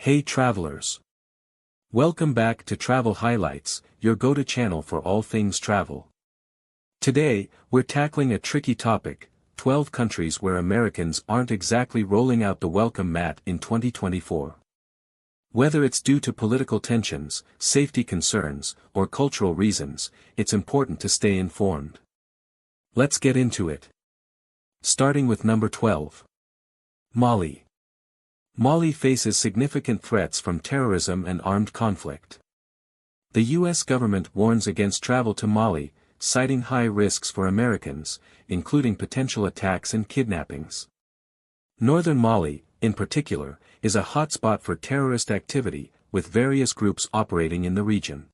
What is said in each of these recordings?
Hey travelers! Welcome back to Travel Highlights, your go-to channel for all things travel. Today, we're tackling a tricky topic: 12 countries where Americans aren't exactly rolling out the welcome mat in 2024. Whether it's due to political tensions, safety concerns, or cultural reasons, it's important to stay informed. Let's get into it. Starting with number 12. Mali. Mali faces significant threats from terrorism and armed conflict. The U.S. government warns against travel to Mali, citing high risks for Americans, including potential attacks and kidnappings. Northern Mali, in particular, is a hotspot for terrorist activity, with various groups operating in the region.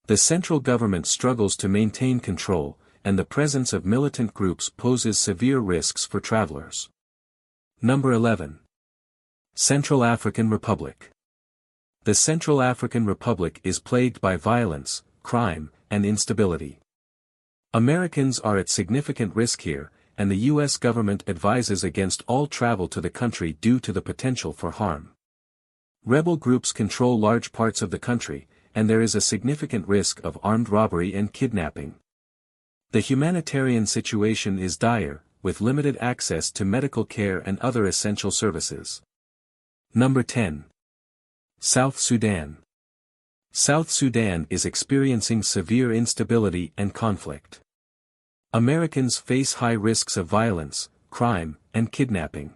The central government struggles to maintain control, and the presence of militant groups poses severe risks for travelers. Number 11. Central African Republic. The Central African Republic is plagued by violence, crime, and instability. Americans are at significant risk here, and the U.S. government advises against all travel to the country due to the potential for harm. Rebel groups control large parts of the country, and there is a significant risk of armed robbery and kidnapping. The humanitarian situation is dire, with limited access to medical care and other essential services. Number 10. South Sudan. South Sudan is experiencing severe instability and conflict. Americans face high risks of violence, crime, and kidnapping.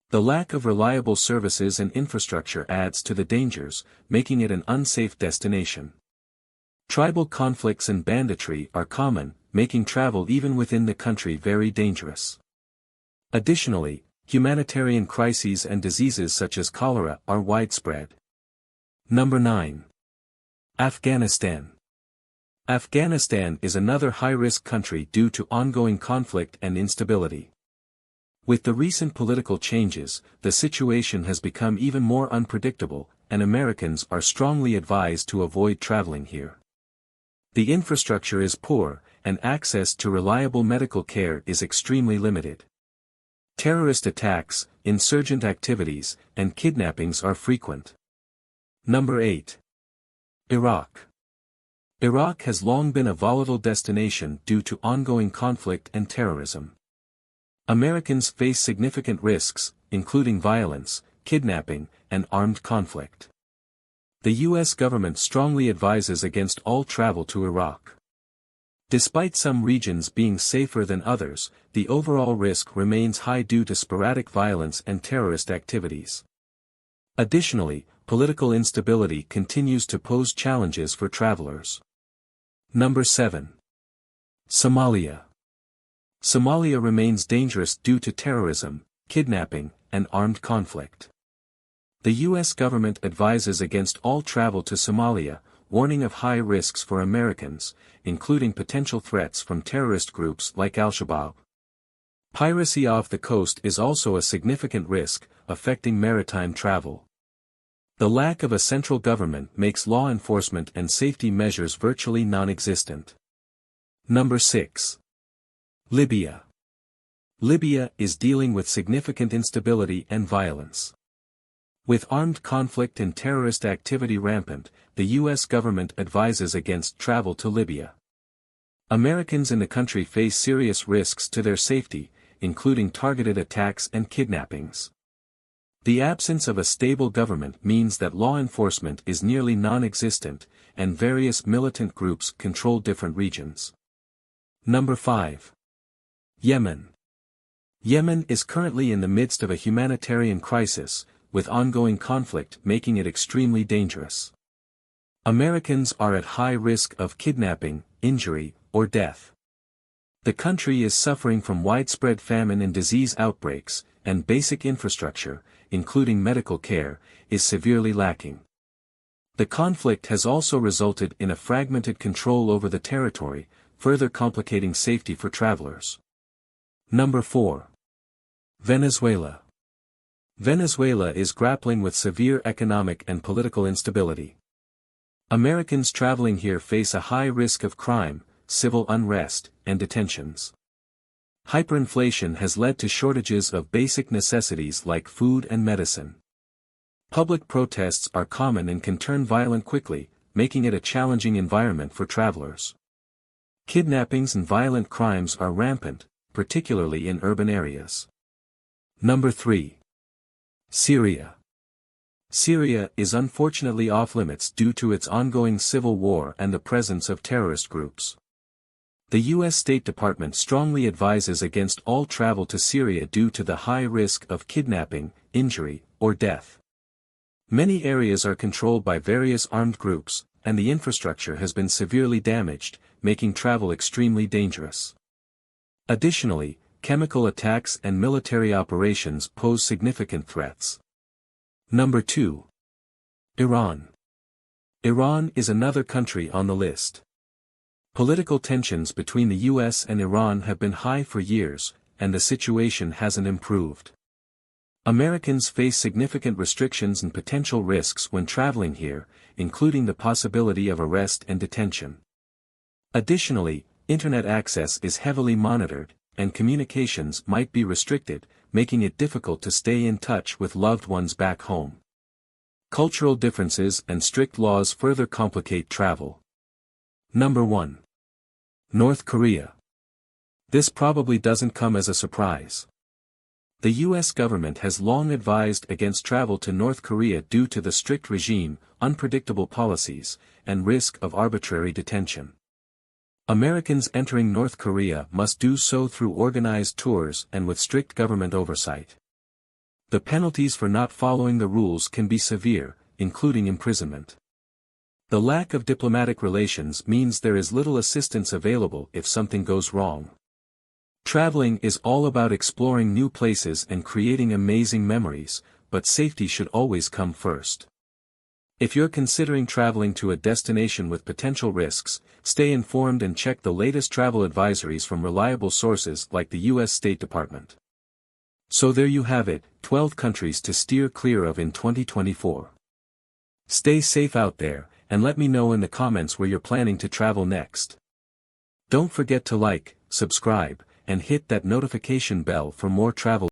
The lack of reliable services and infrastructure adds to the dangers, making it an unsafe destination. Tribal conflicts and banditry are common, making travel even within the country very dangerous. Additionally, humanitarian crises and diseases such as cholera are widespread. Number 9. Afghanistan. Afghanistan is another high-risk country due to ongoing conflict and instability. With the recent political changes, the situation has become even more unpredictable, and Americans are strongly advised to avoid traveling here. The infrastructure is poor, and access to reliable medical care is extremely limited. Terrorist attacks, insurgent activities, and kidnappings are frequent. Number 8. Iraq. Iraq has long been a volatile destination due to ongoing conflict and terrorism. Americans face significant risks, including violence, kidnapping, and armed conflict. The U.S. government strongly advises against all travel to Iraq. Despite some regions being safer than others, the overall risk remains high due to sporadic violence and terrorist activities. Additionally, political instability continues to pose challenges for travelers. Number 7. Somalia. Somalia remains dangerous due to terrorism, kidnapping, and armed conflict. The U.S. government advises against all travel to Somalia, warning of high risks for Americans, including potential threats from terrorist groups like Al-Shabaab. Piracy off the coast is also a significant risk, affecting maritime travel. The lack of a central government makes law enforcement and safety measures virtually non-existent. Number 6. Libya. Libya is dealing with significant instability and violence. With armed conflict and terrorist activity rampant, the U.S. government advises against travel to Libya. Americans in the country face serious risks to their safety, including targeted attacks and kidnappings. The absence of a stable government means that law enforcement is nearly non-existent, and various militant groups control different regions. Number 5. Yemen. Yemen is currently in the midst of a humanitarian crisis, with ongoing conflict making it extremely dangerous. Americans are at high risk of kidnapping, injury, or death. The country is suffering from widespread famine and disease outbreaks, and basic infrastructure, including medical care, is severely lacking. The conflict has also resulted in a fragmented control over the territory, further complicating safety for travelers. Number 4. Venezuela. Venezuela is grappling with severe economic and political instability. Americans traveling here face a high risk of crime, civil unrest, and detentions. Hyperinflation has led to shortages of basic necessities like food and medicine. Public protests are common and can turn violent quickly, making it a challenging environment for travelers. Kidnappings and violent crimes are rampant, particularly in urban areas. Number 3. Syria. Syria is unfortunately off-limits due to its ongoing civil war and the presence of terrorist groups. The U.S. State Department strongly advises against all travel to Syria due to the high risk of kidnapping, injury, or death. Many areas are controlled by various armed groups, and the infrastructure has been severely damaged, making travel extremely dangerous. Additionally, chemical attacks and military operations pose significant threats. Number 2. Iran. Iran is another country on the list. Political tensions between the U.S. and Iran have been high for years, and the situation hasn't improved. Americans face significant restrictions and potential risks when traveling here, including the possibility of arrest and detention. Additionally, internet access is heavily monitored, and communications might be restricted, making it difficult to stay in touch with loved ones back home. Cultural differences and strict laws further complicate travel. Number 1. North Korea. This probably doesn't come as a surprise. The U.S. government has long advised against travel to North Korea due to the strict regime, unpredictable policies, and risk of arbitrary detention. Americans entering North Korea must do so through organized tours and with strict government oversight. The penalties for not following the rules can be severe, including imprisonment. The lack of diplomatic relations means there is little assistance available if something goes wrong. Traveling is all about exploring new places and creating amazing memories, but safety should always come first. If you're considering traveling to a destination with potential risks, stay informed and check the latest travel advisories from reliable sources like the U.S. State Department. So there you have it, 12 countries to steer clear of in 2024. Stay safe out there, and let me know in the comments where you're planning to travel next. Don't forget to like, subscribe, and hit that notification bell for more travel